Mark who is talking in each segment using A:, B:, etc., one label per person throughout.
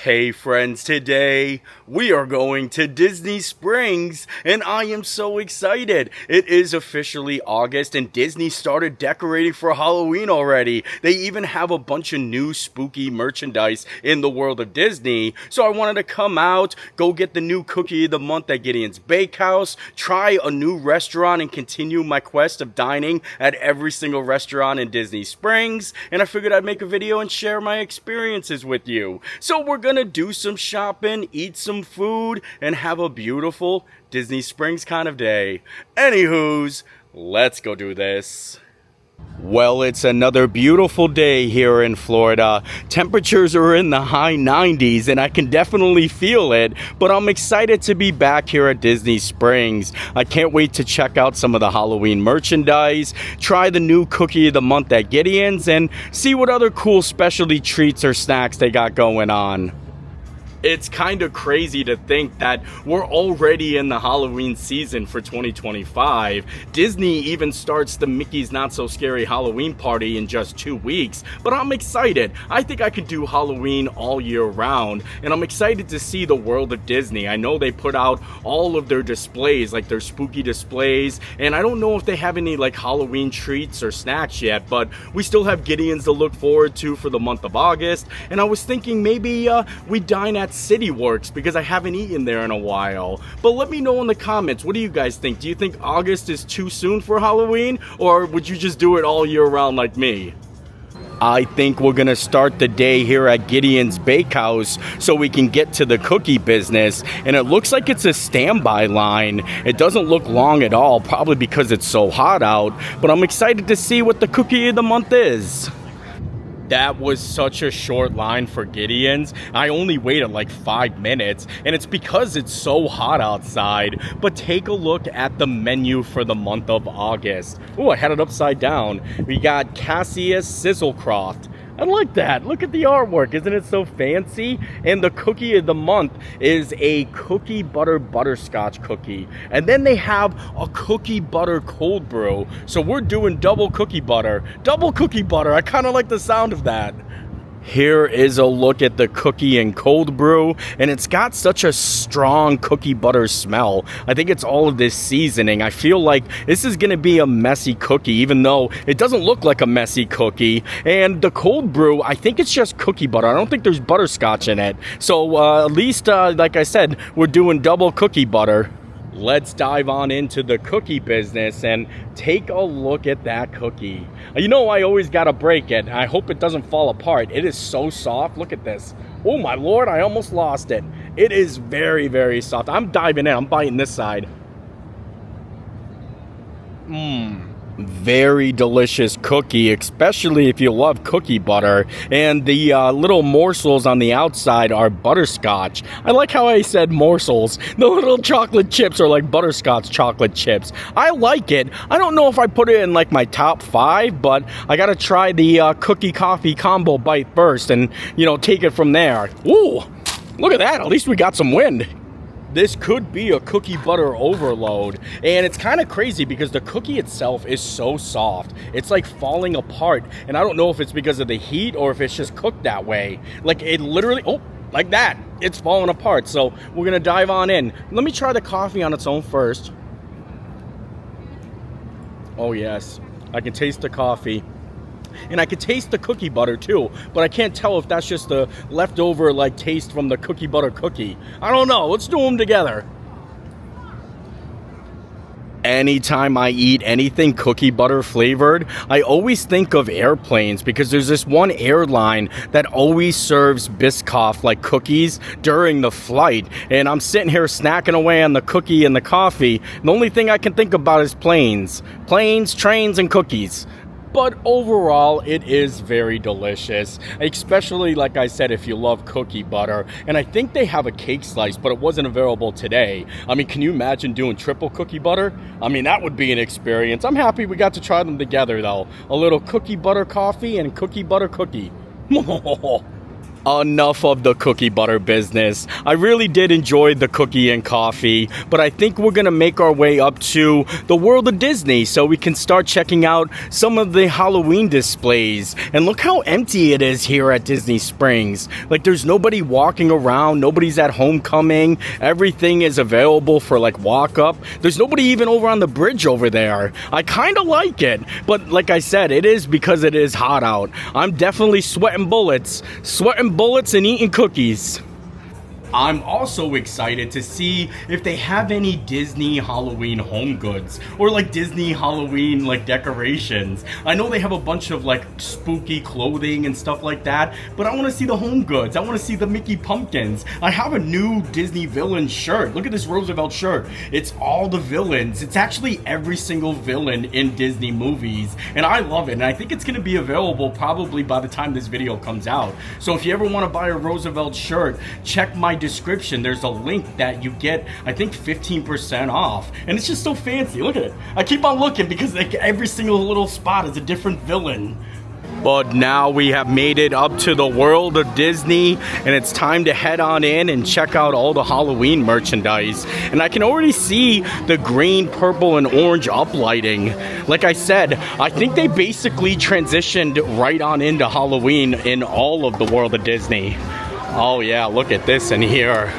A: Hey friends, today we are going to Disney Springs and I am so excited. It is officially August and Disney started decorating for Halloween already. They even have a bunch of new spooky merchandise in the world of Disney. So I wanted to come out, go get the new cookie of the month at Gideon's Bakehouse, try a new restaurant and continue my quest of dining at every single restaurant in Disney Springs. And I figured I'd make a video and share my experiences with you. So we're gonna do some shopping, eat some food, and have a beautiful Disney Springs kind of day. Anywho's, let's go do this. Well, it's another beautiful day here in Florida. Temperatures are in the high 90s and I can definitely feel it, but I'm excited to be back here at Disney Springs. I can't wait to check out some of the Halloween merchandise, try the new cookie of the month at Gideon's, and see what other cool specialty treats or snacks they got going on. It's kind of crazy to think that we're already in the Halloween season for 2025. Disney even starts the Mickey's Not So Scary Halloween party in just 2 weeks, but I'm excited. I think I could do Halloween all year round, and I'm excited to see the world of Disney. I know they put out all of their displays, like their spooky displays, and I don't know if they have any like Halloween treats or snacks yet, but we still have Gideons to look forward to for the month of August, and I was thinking maybe we dine at City Works because I haven't eaten there in a while. But let me know in the comments, what do you guys think? Do you think August is too soon for Halloween, or would you just do it all year round like me? I think we're gonna start the day here at Gideon's Bakehouse so we can get to the cookie business, and it looks like it's a standby line. It doesn't look long at all, probably because it's so hot out, but I'm excited to see what the cookie of the month is. That was such a short line for Gideon's. I only waited like 5 minutes, and it's because it's so hot outside. But take a look at the menu for the month of August. Oh, I had it upside down. We got Cassius Sizzlecroft. I like that. Look at the artwork. Isn't it so fancy? And the cookie of the month is a cookie butter butterscotch cookie. And then they have a cookie butter cold brew. So we're doing double cookie butter. Double cookie butter. I kind of like the sound of that. Here is a look at the cookie and cold brew, and it's got such a strong cookie butter smell. I think it's all of this seasoning. I feel like this is going to be a messy cookie, even though it doesn't look like a messy cookie. And the cold brew, I think it's just cookie butter. I don't think there's butterscotch in it. So at least, like I said, we're doing double cookie butter. Let's dive on into the cookie business and take a look at that cookie. You know, I always gotta break it. I hope it doesn't fall apart. It is so soft. Look at this. Oh my Lord, I almost lost it. It is very, very soft. I'm diving in. I'm biting this side. Very delicious cookie, especially if you love cookie butter. And the little morsels on the outside are butterscotch. I like how I said morsels. The little chocolate chips are like butterscotch chocolate chips. I like it. I don't know if I put it in like my top 5, but I gotta try the cookie coffee combo bite first and, you know, take it from there. Ooh, look at that. At least we got some wind. This could be a cookie butter overload, and it's kind of crazy because the cookie itself is so soft. It's like falling apart, and I don't know if it's because of the heat or if it's just cooked that way. Like it literally, oh, like that. It's falling apart, so we're gonna dive on in. Let me try the coffee on its own first. Oh yes, I can taste the coffee. And I could taste the cookie butter too, but I can't tell if that's just the leftover like taste from the cookie butter cookie. I don't know. Let's do them together. Anytime I eat anything cookie butter flavored, I always think of airplanes because there's this one airline that always serves Biscoff like cookies during the flight. And I'm sitting here snacking away on the cookie and the coffee. The only thing I can think about is planes. Planes, trains, and cookies. But overall, it is very delicious, especially, like I said, if you love cookie butter. And I think they have a cake slice, but it wasn't available today. I mean, can you imagine doing triple cookie butter? I mean, that would be an experience. I'm happy we got to try them together, though. A little cookie butter coffee and cookie butter cookie. Enough of the cookie butter business. I really did enjoy the cookie and coffee, but I think we're gonna make our way up to the world of Disney so we can start checking out some of the Halloween displays. And look how empty it is here at Disney Springs. Like, there's nobody walking around, nobody's at homecoming, everything is available for like walk up. There's nobody even over on the bridge over there. I kind of like it, but like I said, it is because it is hot out. I'm definitely sweating bullets and eating cookies. I'm also excited to see if they have any Disney Halloween home goods or like Disney Halloween like decorations. I know they have a bunch of like spooky clothing and stuff like that, but I want to see the home goods. I want to see the Mickey pumpkins. I have a new Disney villain shirt. Look at this Roosevelt shirt. It's all the villains. It's actually every single villain in Disney movies, and I love it. And I think it's going to be available probably by the time this video comes out. So if you ever want to buy a Roosevelt shirt, check my description. There's a link that you get, I think 15% off, and it's just so fancy. Look at it. I keep on looking because like every single little spot is a different villain. But now we have made it up to the world of Disney, and it's time to head on in and check out all the Halloween merchandise. And I can already see the green, purple, and orange uplighting. Like I said, I think they basically transitioned right on into Halloween in all of the world of Disney. Oh yeah, look at this in here.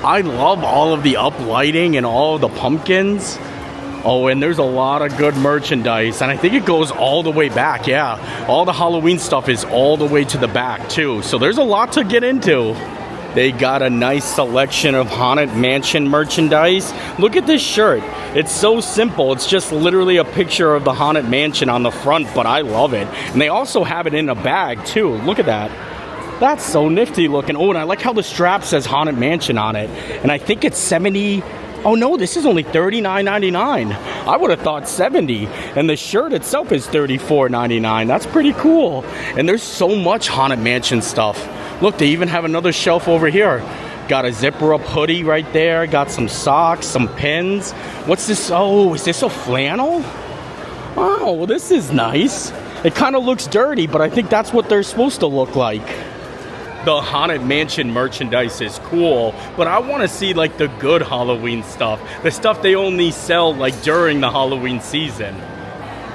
A: I love all of the uplighting and all of the pumpkins. Oh, and there's a lot of good merchandise, and I think it goes all the way back. Yeah, all the Halloween stuff is all the way to the back too, so there's a lot to get into. They got a nice selection of Haunted Mansion merchandise. Look at this shirt. It's so simple. It's just literally a picture of the Haunted Mansion on the front, but I love it. And they also have it in a bag too. Look at that. That's so nifty looking. Oh, and I like how the strap says Haunted Mansion on it. And I think it's 70. Oh no, this is only $39.99. I would have thought 70. And the shirt itself is $34.99. That's pretty cool. And there's so much Haunted Mansion stuff. Look, they even have another shelf over here. Got a zipper up hoodie right there. Got some socks, some pins. What's this? Oh, is this a flannel? Oh, well, this is nice. It kind of looks dirty, but I think that's what they're supposed to look like. The Haunted Mansion merchandise is cool, but I want to see like the good Halloween stuff. The stuff they only sell like during the Halloween season.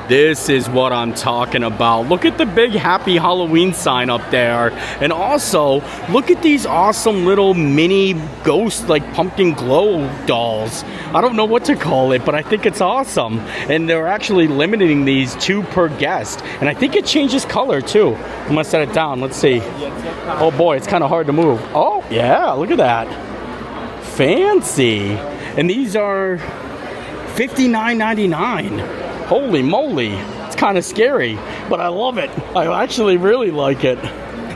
A: This is what I'm talking about. Look at the big Happy Halloween sign up there. And also, look at these awesome little mini ghost like pumpkin glow dolls. I don't know what to call it, but I think it's awesome. And they're actually limiting these 2 per guest. And I think it changes color too. I'm gonna set it down, let's see. Oh boy, it's kind of hard to move. Oh yeah, look at that. Fancy. And these are $59.99. Holy moly, it's kind of scary, but I love it. I actually really like it.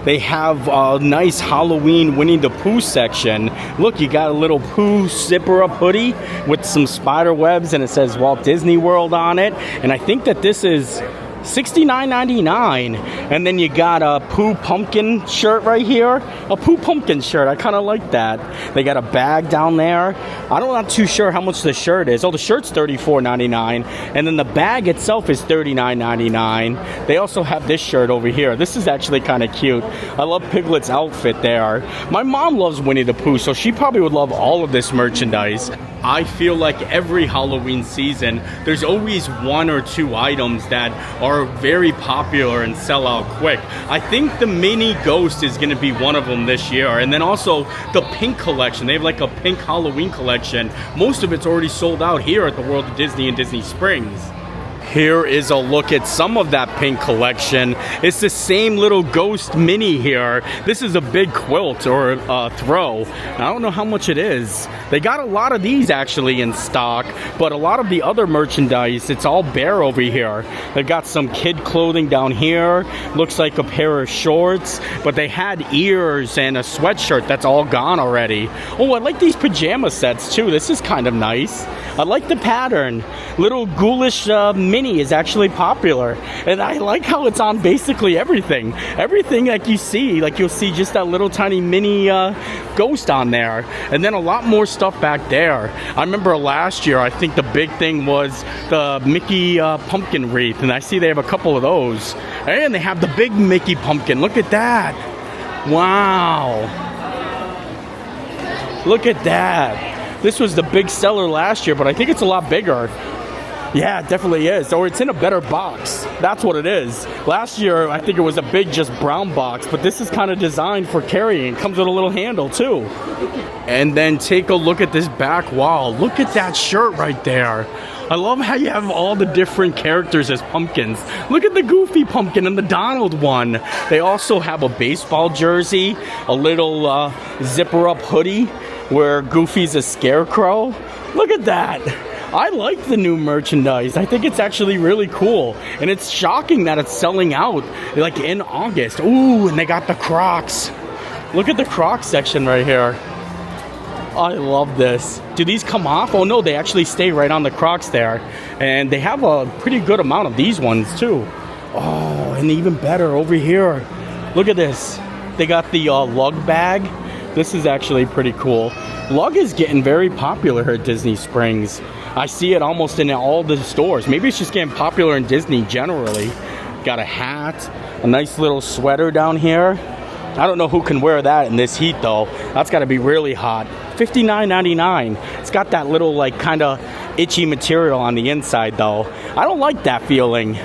A: They have a nice Halloween Winnie the Pooh section. Look, you got a little Pooh zipper up hoodie with some spider webs, and it says Walt Disney World on it. And I think that this is $69.99. And then you got a Pooh pumpkin shirt right here. A Pooh pumpkin shirt. I kind of like that. They got a bag down there. I'm not too sure how much the shirt is. Oh, the shirt's $34.99. And then the bag itself is $39.99. They also have this shirt over here. This is actually kind of cute. I love Piglet's outfit there. My mom loves Winnie the Pooh, so she probably would love all of this merchandise. I feel like every Halloween season, there's always 1 or 2 items that are very popular and sell out quick. I think the mini ghost is going to be one of them this year. And then also the pink collection. They have like a pink Halloween collection. Most of it's already sold out here at the World of Disney in Disney Springs. Here is a look at some of that pink collection. It's the same little ghost mini here. This is a big quilt or a throw. I don't know how much it is. They got a lot of these actually in stock, but a lot of the other merchandise, it's all bare over here. They've got some kid clothing down here. Looks like a pair of shorts, but they had ears and a sweatshirt that's all gone already. Oh, I like these pajama sets too. This is kind of nice. I like the pattern. Little ghoulish mini is actually popular, and I like how it's on basically everything. Everything like you see, like you'll see just that little tiny mini ghost on there, and then a lot more stuff back there. I remember last year, I think the big thing was the Mickey pumpkin wreath, and I see they have a couple of those, and they have the big Mickey pumpkin. Look at that. Wow. Look at that. This was the big seller last year, but I think it's a lot bigger. Yeah, it definitely is. Or it's in a better box. That's what it is. Last year, I think it was a big just brown box, but this is kind of designed for carrying. It comes with a little handle too. And then take a look at this back wall. Look at that shirt right there. I love how you have all the different characters as pumpkins. Look at the Goofy pumpkin and the Donald one. They also have a baseball jersey, a little zipper up hoodie where Goofy's a scarecrow. Look at that. I like the new merchandise. I think it's actually really cool. And it's shocking that it's selling out like in August. Ooh, and they got the Crocs. Look at the Crocs section right here. I love this. Do these come off? Oh no, they actually stay right on the Crocs there. And they have a pretty good amount of these ones too. Oh, and even better over here. Look at this. They got the lug bag. This is actually pretty cool. Lug is getting very popular here at Disney Springs. I see it almost in all the stores. Maybe it's just getting popular in Disney generally. Got a hat, a nice little sweater down here. I don't know who can wear that in this heat though. That's gotta be really hot. $59.99. It's got that little like kind of itchy material on the inside though. I don't like that feeling.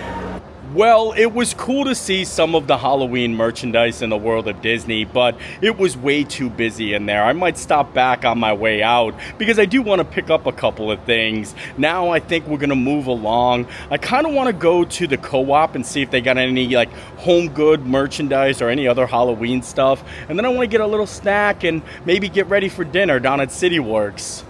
A: Well, it was cool to see some of the Halloween merchandise in the world of Disney, but it was way too busy in there. I might stop back on my way out because I do want to pick up a couple of things. Now I think we're going to move along. I kind of want to go to the CoOp and see if they got any like home good merchandise or any other Halloween stuff. And then I want to get a little snack and maybe get ready for dinner down at CityWorks.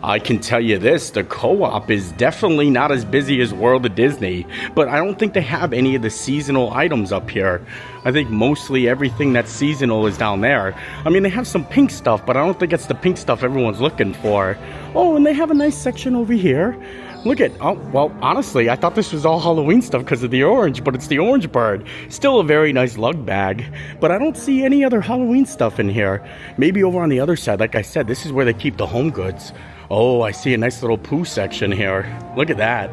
A: I can tell you this, the CoOp is definitely not as busy as World of Disney, but I don't think they have any of the seasonal items up here. I think mostly everything that's seasonal is down there. I mean, they have some pink stuff, but I don't think it's the pink stuff everyone's looking for. Oh, and they have a nice section over here. Look at, oh, well, honestly, I thought this was all Halloween stuff because of the orange, but it's the orange bird. Still a very nice lug bag, but I don't see any other Halloween stuff in here. Maybe over on the other side, like I said, this is where they keep the home goods. Oh, I see a nice little Pooh section here. Look at that.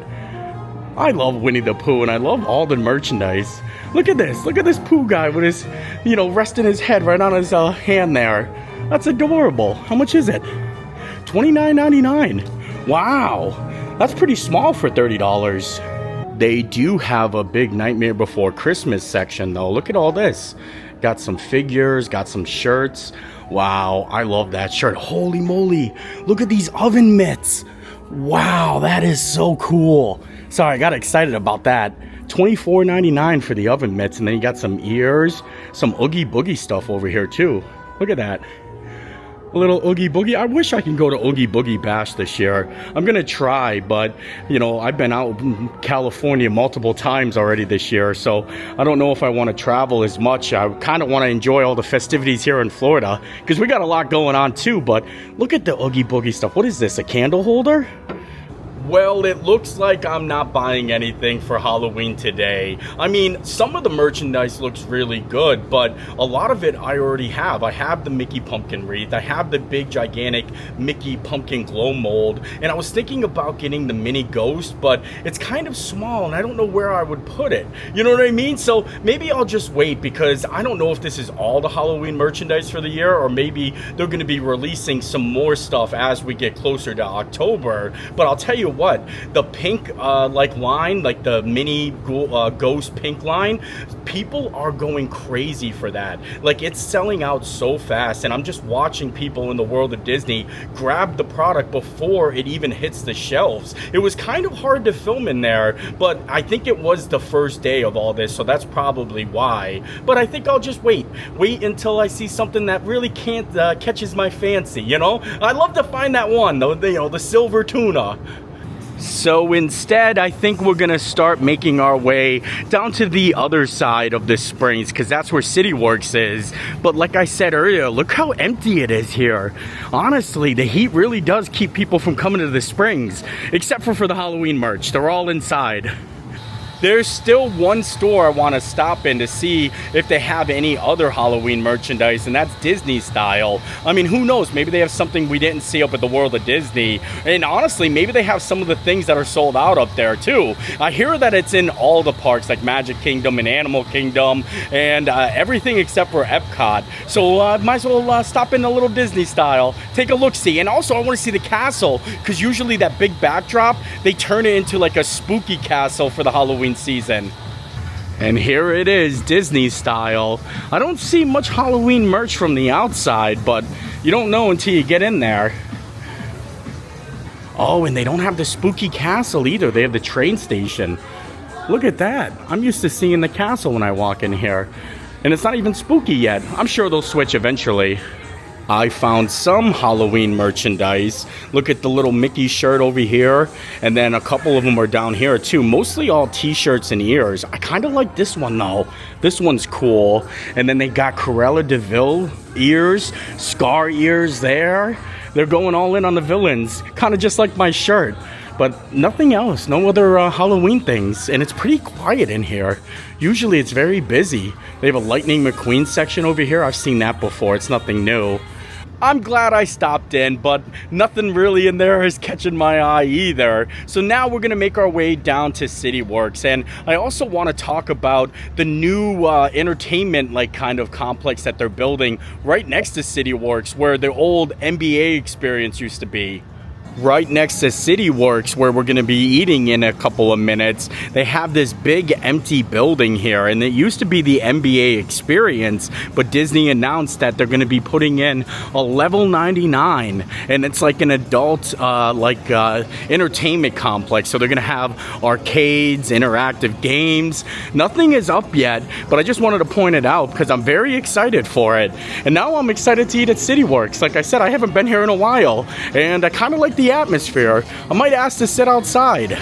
A: I love Winnie the Pooh, and I love all the merchandise. Look at this. Look at this Pooh guy with his, resting his head right on his hand there. That's adorable. How much is it? $29.99. Wow. That's pretty small for $30. They do have a big Nightmare Before Christmas section, though. Look at all this. Got some figures, got some shirts. Wow, I love that shirt. Holy moly. Look at these oven mitts. Wow, that is so cool. Sorry, I got excited about that. $24.99 for the oven mitts. And then you got some ears, some Oogie Boogie stuff over here too. Look at that. A little Oogie Boogie. I wish I can go to Oogie Boogie Bash this year. I'm going to try, but, I've been out in California multiple times already this year, so I don't know if I want to travel as much. I kind of want to enjoy all the festivities here in Florida, because we got a lot going on too, but look at the Oogie Boogie stuff. What is this, a candle holder? Well, it looks like I'm not buying anything for Halloween today. I mean, some of the merchandise looks really good, but a lot of it I already have. I have the Mickey pumpkin wreath. I have the big, gigantic Mickey pumpkin glow mold. And I was thinking about getting the mini ghost, but it's kind of small, and I don't know where I would put it. You know what I mean? So maybe I'll just wait, because I don't know if this is all the Halloween merchandise for the year, or maybe they're going to be releasing some more stuff as we get closer to October. But I'll tell you what, the pink line, like the mini ghost pink line, people are going crazy for that. Like, it's selling out so fast, and I'm just watching people in the world of Disney grab the product before it even hits the shelves. It was kind of hard to film in there, but I think it was the first day of all this, so that's probably why. But I think I'll just wait until I see something that really can't catches my fancy. I love to find that one, the silver tuna. So instead, I think we're going to start making our way down to the other side of the Springs, because that's where CityWorks is. But like I said earlier, look how empty it is here. Honestly, the heat really does keep people from coming to the Springs, except for the Halloween merch. They're all inside. There's still one store I want to stop in to see if they have any other Halloween merchandise, and that's Disney style. I mean, who knows? Maybe they have something we didn't see up at the World of Disney. And honestly, maybe they have some of the things that are sold out up there too. I hear that it's in all the parks, like Magic Kingdom and Animal Kingdom, and everything except for Epcot. So might as well stop in a little Disney style, take a look-see. And also, I want to see the castle, because usually that big backdrop, they turn it into like a spooky castle for the Halloween season. And here it is, Disney style. I don't see much Halloween merch from the outside, but you don't know until you get in there. Oh, and they don't have the spooky castle either. They have the train station. Look at that. I'm used to seeing the castle when I walk in here. And it's not even spooky yet. I'm sure they'll switch eventually. I found some Halloween merchandise. Look at the little Mickey shirt over here. And then a couple of them are down here too. Mostly all t-shirts and ears. I kind of like this one though. This one's cool. And then they got Cruella de Vil ears. Scar ears there. They're going all in on the villains. Kind of just like my shirt. But nothing else. No other Halloween things. And it's pretty quiet in here. Usually it's very busy. They have a Lightning McQueen section over here. I've seen that before. It's nothing new. I'm glad I stopped in, but nothing really in there is catching my eye either. So now we're going to make our way down to CityWorks. And I also want to talk about the new entertainment kind of complex that they're building right next to CityWorks, where the old NBA experience used to be. Right next to CityWorks, where we're going to be eating in a couple of minutes, they have this big empty building here, and it used to be the NBA experience, but Disney announced that they're going to be putting in a level 99, and it's like an adult entertainment complex. So they're going to have arcades, interactive games. Nothing is up yet, but I just wanted to point it out because I'm very excited for it. And now I'm excited to eat at CityWorks. Like I said, I haven't been here in a while, and I kind of like the atmosphere. I might ask to sit outside.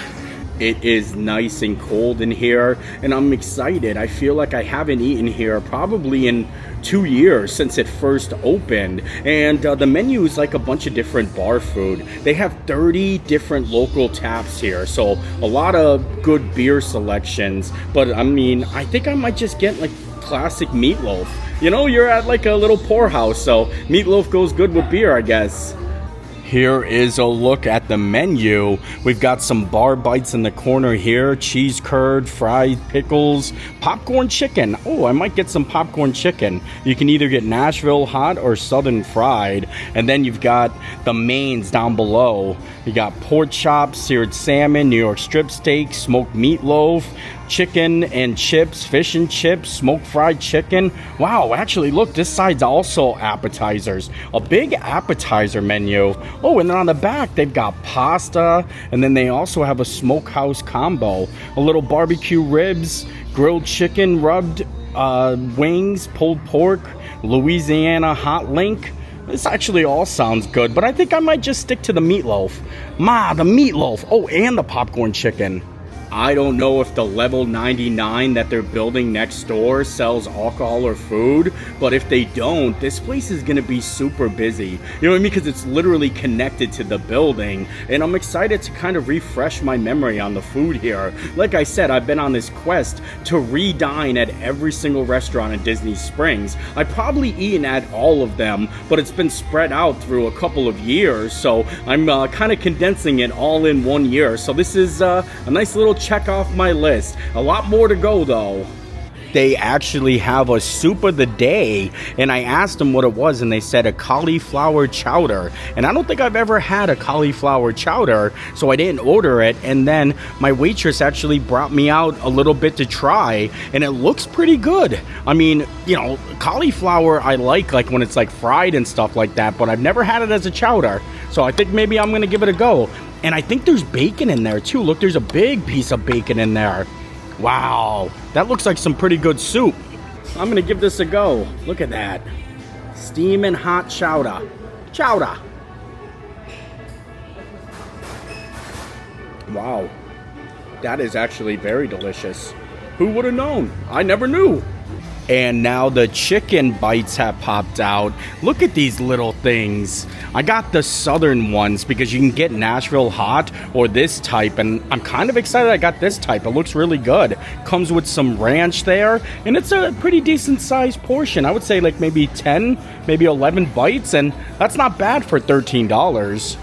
A: It is nice and cold in here, and I'm excited. I feel like I haven't eaten here probably in 2 years since it first opened. And the menu is like a bunch of different bar food. They have 30 different local taps here, so a lot of good beer selections. But I mean, I think I might just get like classic Meatloaf. You know, you're at like a little poorhouse, so Meatloaf goes good with beer, I guess. Here is a look at the menu. We've got some bar bites in the corner here. Cheese curd, fried pickles, popcorn chicken. Oh, I might get some popcorn chicken. You can either get Nashville hot or Southern fried. And then you've got the mains down below. You got pork chops, seared salmon, New York strip steak, smoked meatloaf, chicken and chips, fish and chips, smoked fried chicken. Wow, actually, look, this side's also appetizers. A big appetizer menu. Oh, and then on the back, they've got pasta, and then they also have a smokehouse combo. A little barbecue ribs, grilled chicken, rubbed wings, pulled pork, Louisiana hot link. This actually all sounds good, but I think I might just stick to the meatloaf. The meatloaf. Oh, and the popcorn chicken. I don't know if the level 99 that they're building next door sells alcohol or food, but if they don't, this place is going to be super busy. You know what I mean? Because it's literally connected to the building, and I'm excited to kind of refresh my memory on the food here. Like I said, I've been on this quest to redine at every single restaurant in Disney Springs. I've probably eaten at all of them, but it's been spread out through a couple of years, so I'm kind of condensing it all in 1 year. So this is a nice little check off my list. A lot more to go though. They actually have a soup of the day, and I asked them what it was, and they said a cauliflower chowder. And I don't think I've ever had a cauliflower chowder, so I didn't order it. And then my waitress actually brought me out a little bit to try, and it looks pretty good. I mean, you know, cauliflower I like when it's like fried and stuff like that, but I've never had it as a chowder. So I think maybe I'm gonna give it a go. And I think there's bacon in there too. Look, there's a big piece of bacon in there. Wow, that looks like some pretty good soup. I'm gonna give this a go. Look at that. Steaming hot chowder. Chowder. Wow, that is actually very delicious. Who would have known? I never knew. And now the chicken bites have popped out. Look at these little things. I got the southern ones because you can get Nashville hot or this type, and I'm kind of excited I got this type. It looks really good. Comes with some ranch there, and it's a pretty decent sized portion. I would say like maybe 10, maybe 11 bites, and that's not bad for $13.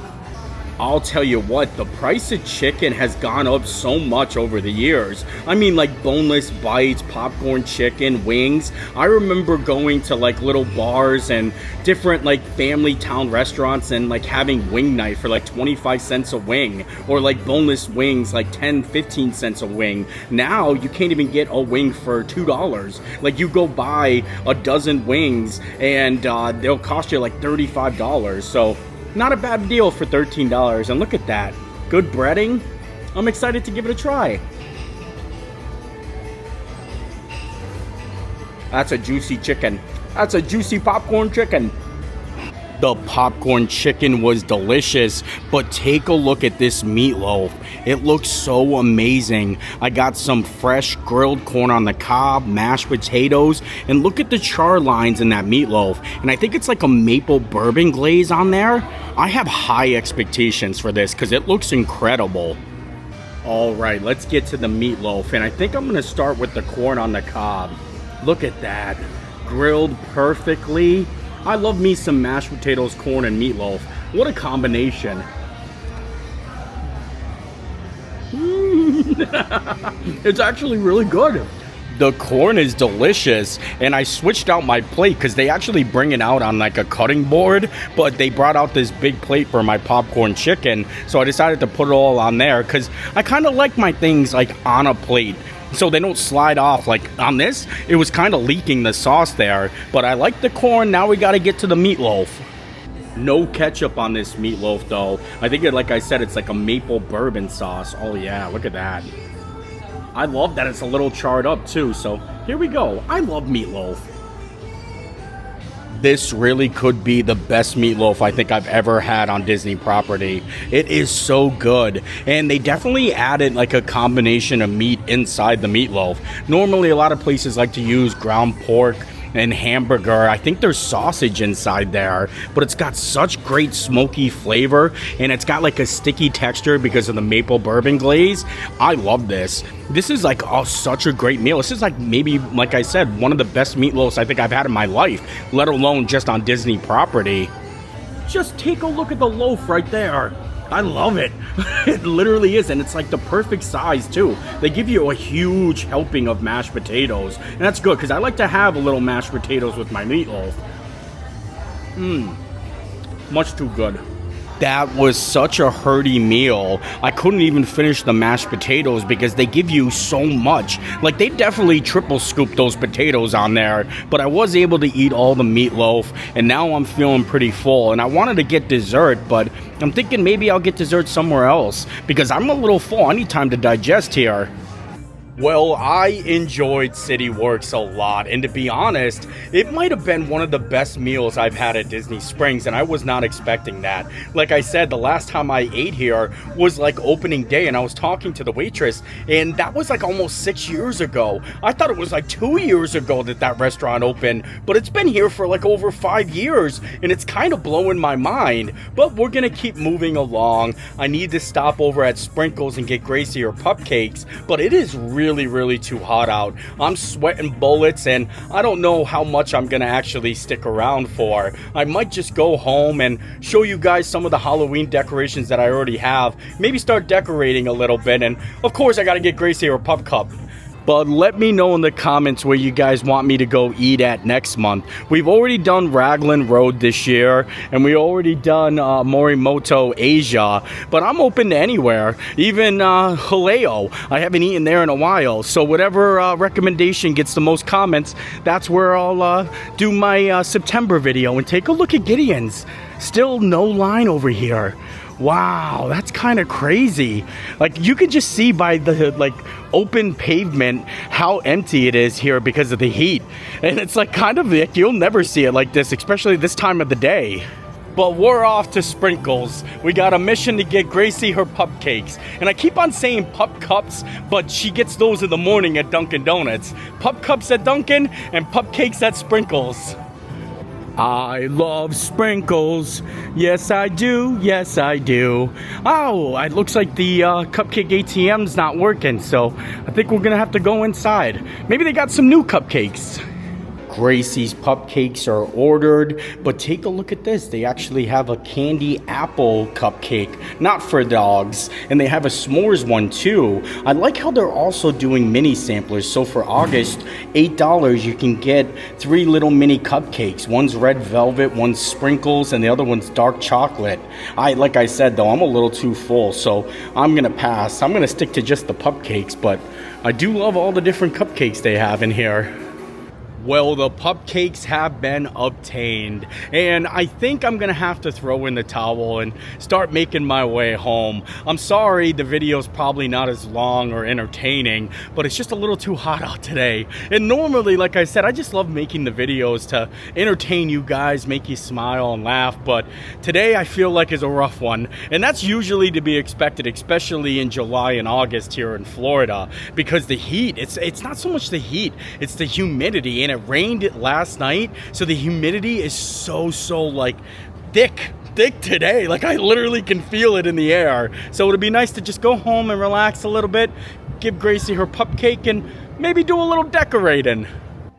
A: I'll tell you what, the price of chicken has gone up so much over the years. I mean, like boneless bites, popcorn chicken, wings. I remember going to like little bars and different like family town restaurants and like having wing night for like 25 cents a wing, or like boneless wings like 10, 15 cents a wing. Now you can't even get a wing for $2. Like you go buy a dozen wings and they'll cost you like $35. So not a bad deal for $13. And look at that. Good breading. I'm excited to give it a try. That's a juicy chicken. That's a juicy popcorn chicken. The popcorn chicken was delicious, but take a look at this meatloaf. It looks so amazing. I got some fresh grilled corn on the cob, mashed potatoes, and look at the char lines in that meatloaf. And I think it's like a maple bourbon glaze on there. I have high expectations for this because it looks incredible. All right, let's get to the meatloaf, and I think I'm gonna start with the corn on the cob. Look at that, grilled perfectly. I love me some mashed potatoes, corn, and meatloaf. What a combination. It's actually really good. The corn is delicious, and I switched out my plate because they actually bring it out on like a cutting board, but they brought out this big plate for my popcorn chicken, so I decided to put it all on there because I kind of like my things like on a plate, so they don't slide off. Like on this, it was kind of leaking the sauce there, but I like the corn. Now we got to get to the meatloaf. No ketchup on this meatloaf though. I think like I said, it's like a maple bourbon sauce. Oh yeah, look at that. I love that it's a little charred up too, so here we go. I love meatloaf. This really could be the best meatloaf I think I've ever had on Disney property. It is so good, and they definitely added like a combination of meat inside the meatloaf. Normally a lot of places like to use ground pork and hamburger. I think there's sausage inside there, but it's got such great smoky flavor, and it's got like a sticky texture because of the maple bourbon glaze. I love this. This is like such a great meal. This is like maybe, like I said, one of the best meatloafs I think I've had in my life, let alone just on Disney property. Just take a look at the loaf right there. I love it. It literally is, and it's like the perfect size too. They give you a huge helping of mashed potatoes, and that's good because I like to have a little mashed potatoes with my meatloaf. Much too good. That was such a hearty meal. I couldn't even finish the mashed potatoes because they give you so much. Like, they definitely triple scooped those potatoes on there, but I was able to eat all the meatloaf, and now I'm feeling pretty full. And I wanted to get dessert, but I'm thinking maybe I'll get dessert somewhere else because I'm a little full. I need time to digest here. Well, I enjoyed City Works a lot, and to be honest, it might have been one of the best meals I've had at Disney Springs, and I was not expecting that. Like I said, the last time I ate here was like opening day, and I was talking to the waitress, and that was like almost 6 years ago. I thought it was like 2 years ago that restaurant opened, but it's been here for like over 5 years, and it's kind of blowing my mind. But we're gonna keep moving along. I need to stop over at Sprinkles and get Gracie her cupcakes, but it is really too hot out. I'm sweating bullets, and I don't know how much I'm gonna actually stick around for. I might just go home and show you guys some of the Halloween decorations that I already have. Maybe start decorating a little bit, and of course I gotta get Gracie her pup cup. But let me know in the comments where you guys want me to go eat at next month. We've already done Raglan Road this year, and we already done Morimoto Asia, but I'm open to anywhere, even Haleo. I haven't eaten there in a while, so whatever recommendation gets the most comments, that's where I'll do my September video. And take a look at Gideons. Still no line over here. Wow, that's kind of crazy. Like, you can just see by the like open pavement how empty it is here because of the heat. And it's like kind of like you'll never see it like this, especially this time of the day. But we're off to Sprinkles. We got a mission to get Gracie her pupcakes. And I keep on saying pup cups, but she gets those in the morning at Dunkin' Donuts. Pup cups at Dunkin' and pupcakes at Sprinkles. I love Sprinkles. Yes, I do. Yes, I do. Oh, it looks like the cupcake ATM's not working, so I think we're gonna have to go inside. Maybe they got some new cupcakes. Gracie's pupcakes are ordered, but take a look at this. They actually have a candy apple cupcake, not for dogs, and they have a s'mores one too. I like how they're also doing mini samplers. So for August, $8, you can get 3 little mini cupcakes. One's red velvet, one's sprinkles, and the other one's dark chocolate. Like I said though, I'm a little too full, so I'm gonna pass. I'm gonna stick to just the pupcakes, but I do love all the different cupcakes they have in here. Well, the pupcakes have been obtained, and I think I'm gonna have to throw in the towel and start making my way home. I'm sorry the video's probably not as long or entertaining, but it's just a little too hot out today. And normally, like I said, I just love making the videos to entertain you guys, make you smile and laugh, but today I feel like is a rough one, and that's usually to be expected, especially in July and August here in Florida, because the heat, it's not so much the heat, it's the humidity, and it rained last night, so the humidity is so like thick today. Like I literally can feel it in the air. So it'd be nice to just go home and relax a little bit, give Gracie her pupcake, and maybe do a little decorating.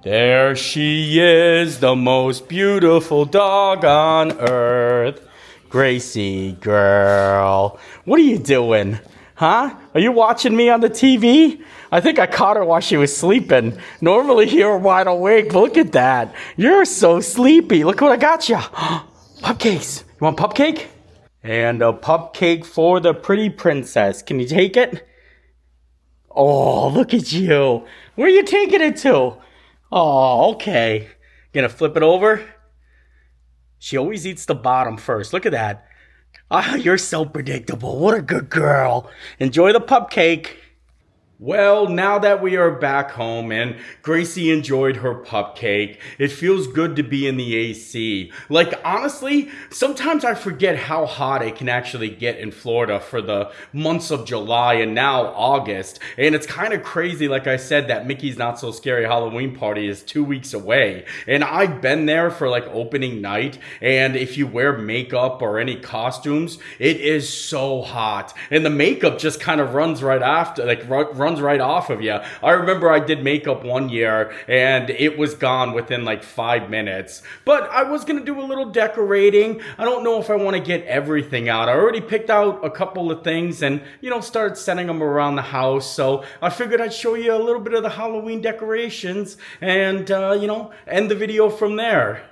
A: There she is, the most beautiful dog on earth. Gracie girl, what are you doing? Huh? Are you watching me on the TV? I think I caught her while she was sleeping. Normally you're wide awake. Look at that. You're so sleepy. Look what I got you. Pupcakes. You want pupcake? And a pupcake for the pretty princess. Can you take it? Oh, look at you. Where are you taking it to? Oh, okay. Gonna flip it over? She always eats the bottom first. Look at that. Ah, you're so predictable. What a good girl. Enjoy the pupcake. Well, now that we are back home and Gracie enjoyed her pupcake, it feels good to be in the AC. Like, honestly, sometimes I forget how hot it can actually get in Florida for the months of July and now August. And it's kind of crazy, like I said, that Mickey's Not So Scary Halloween party is 2 weeks away. And I've been there for like opening night, and if you wear makeup or any costumes, it is so hot. And the makeup just kind of runs right after, like runs right off of you. I remember I did makeup one year and it was gone within like 5 minutes. But I was gonna do a little decorating. I don't know if I want to get everything out. I already picked out a couple of things and, you know, started setting them around the house. So I figured I'd show you a little bit of the Halloween decorations and, you know, end the video from there.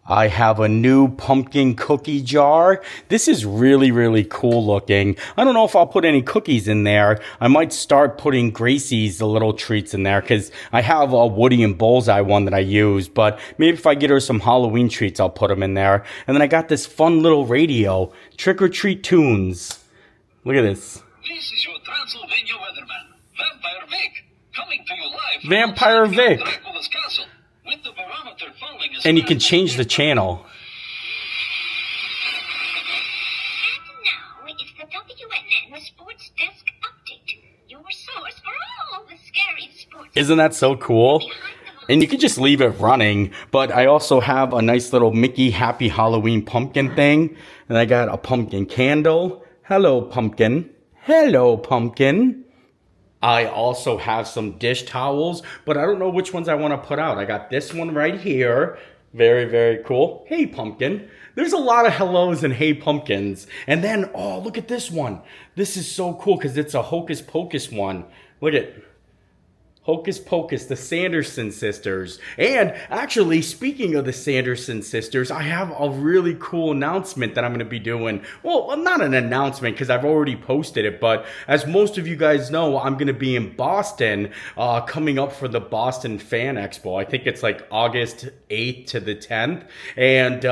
A: I have a new pumpkin cookie jar. This is really cool looking. I don't know if I'll put any cookies in there. I might start putting Gracie's the little treats in there because I have a Woody and Bullseye one that I use, but maybe if I get her some Halloween treats, I'll put them in there. And then I got this fun little radio, Trick or Treat Tunes. Look at this.
B: This is your Transylvania weatherman, Vampire Vic, coming to you live
A: Vampire Vic.
B: Dracula's castle. With the barometer falling as
A: And you can change the channel.
C: And now it's the WNN Sports Desk Update, your source for all the scary sports.
A: Isn't that so cool? And you can just leave it running, but I also have a nice little Mickey Happy Halloween pumpkin thing. And I got a pumpkin candle. Hello, pumpkin. Hello, pumpkin. I also have some dish towels, but I don't know which ones I want to put out. I got this one right here. Very cool. Hey, pumpkin. There's a lot of hellos and hey, pumpkins. And then, oh, look at this one. This is so cool because it's a Hocus Pocus one. Look at Hocus Pocus, the Sanderson sisters. And actually, speaking of the Sanderson sisters, I have a really cool announcement that I'm going to be doing. Well, not an announcement because I've already posted it, but as most of you guys know, I'm going to be in Boston coming up for the Boston Fan Expo. I think it's like August 8th to the 10th. And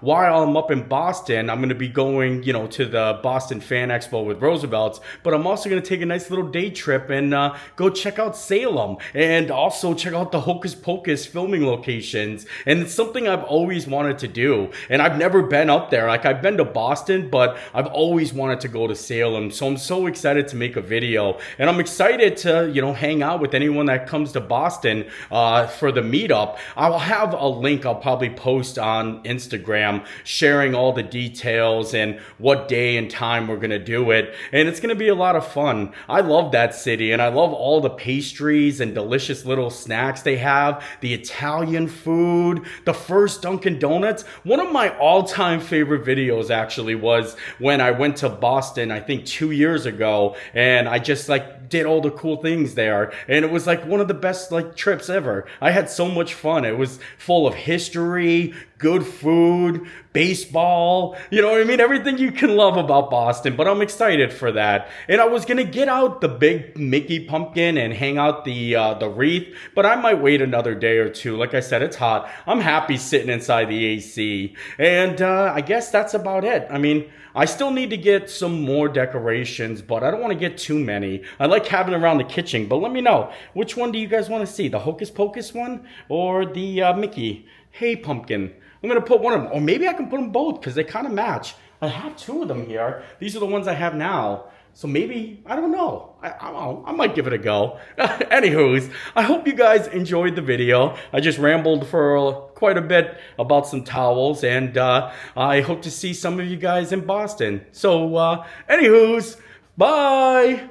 A: while I'm up in Boston, I'm going to be going, you know, to the Boston Fan Expo with Roosevelt's, but I'm also going to take a nice little day trip and go check out Salem. Salem, and also check out the Hocus Pocus filming locations. And it's something I've always wanted to do, and I've never been up there. Like, I've been to Boston, but I've always wanted to go to Salem. So I'm so excited to make a video, and I'm excited to, you know, hang out with anyone that comes to Boston for the meetup. I'll have a link I'll probably post on Instagram sharing all the details and what day and time we're gonna do it, and it's gonna be a lot of fun. I love that city, and I love all the pastries and delicious little snacks they have, the Italian food, the first Dunkin' Donuts. One of my all-time favorite videos actually was when I went to Boston, I think 2 years ago, and I just like did all the cool things there, and it was like one of the best like trips ever. I had so much fun. It was full of history, good food, baseball, you know what I mean? Everything you can love about Boston, but I'm excited for that. And I was gonna get out the big Mickey pumpkin and hang out the wreath, but I might wait another day or two. Like I said, it's hot. I'm happy sitting inside the AC. And I guess that's about it. I mean, I still need to get some more decorations, but I don't want to get too many. I like having it around the kitchen, but let me know, which one do you guys want to see? The Hocus Pocus one or the Mickey Hey Pumpkin? I'm going to put one of them, or maybe I can put them both because they kind of match. I have two of them here. These are the ones I have now. So maybe, I don't know. I might give it a go. Anywho's, I hope you guys enjoyed the video. I just rambled for quite a bit about some towels, and I hope to see some of you guys in Boston. So, anywho's, bye!